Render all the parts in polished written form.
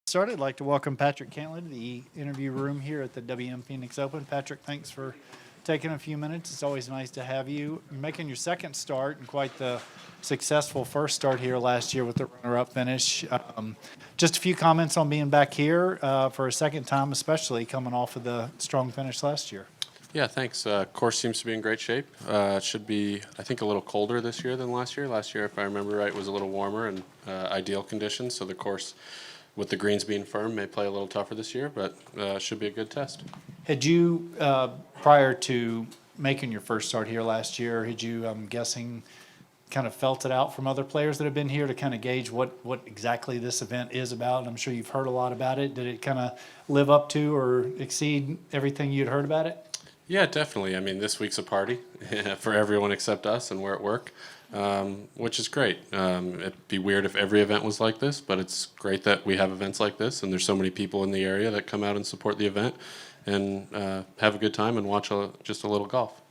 Started, I'd like to welcome Patrick Cantlay to the interview room here at the WM Phoenix Open. Patrick, thanks for taking a few minutes. It's always nice to have you. You're making your second start and quite the successful first start here last year with the runner-up finish. Just a few comments on being back here for a second time, especially coming off of the strong finish last year. Yeah, thanks. Course seems to be in great shape. It should be, I think, a little colder this year than last year. Last year, if I remember right, was a little warmer and ideal conditions. So the course, with the greens being firm, may play a little tougher this year, but should be a good test. Had you, prior to making your first start here last year, had you, I'm guessing, kind of felt it out from other players that have been here to kind of gauge what exactly this event is about? I'm sure you've heard a lot about it. Did it kind of live up to or exceed everything you'd heard about it? Yeah, definitely. I mean, this week's a party for everyone except us, and we're at work, which is great. It'd be weird if every event was like this, but it's great that we have events like this, and there's so many people in the area that come out and support the event and have a good time and watch just a little golf.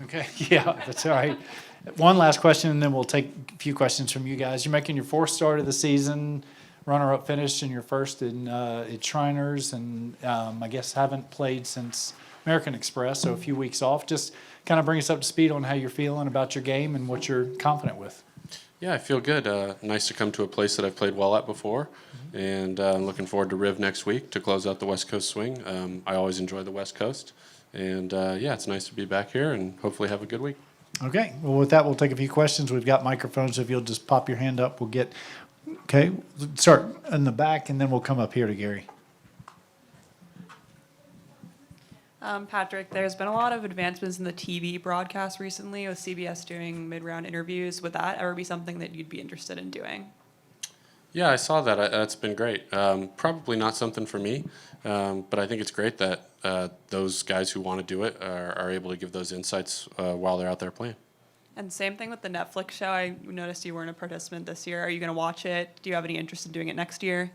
Okay, yeah, that's all right. One last question, and then we'll take a few questions from you guys. You're making your fourth start of the season, runner-up finish in your first at Shriners, and I guess haven't played since American Express, so a few weeks off. Just kind of bring us up to speed on how you're feeling about your game and what you're confident with. Yeah, I feel good. Nice to come to a place that I've played well at before, and I'm looking forward to Riv next week to close out the West Coast swing. I always enjoy the West Coast, and yeah, it's nice to be back here and hopefully have a good week. Okay, well, with that, we'll take a few questions. We've got microphones, so if you'll just pop your hand up, we'll get, okay, start in the back, and then we'll come up here to Gary. Patrick, there's been a lot of advancements in the TV broadcast recently with CBS doing mid-round interviews. Would that ever be something that you'd be interested in doing? Yeah, I saw that. That's been great. Probably not something for me, but I think it's great that those guys who want to do it are able to give those insights while they're out there playing. And same thing with the Netflix show. I noticed you weren't a participant this year. Are you going to watch it? Do you have any interest in doing it next year?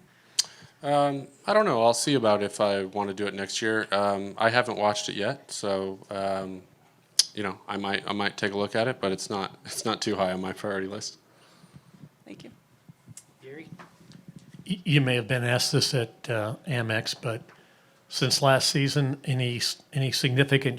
I don't know. I'll see about if I want to do it next year. I haven't watched it yet, so you know, I might take a look at it, but it's not too high on my priority list. Thank you. Gary? You may have been asked this at Amex, but since last season, any significant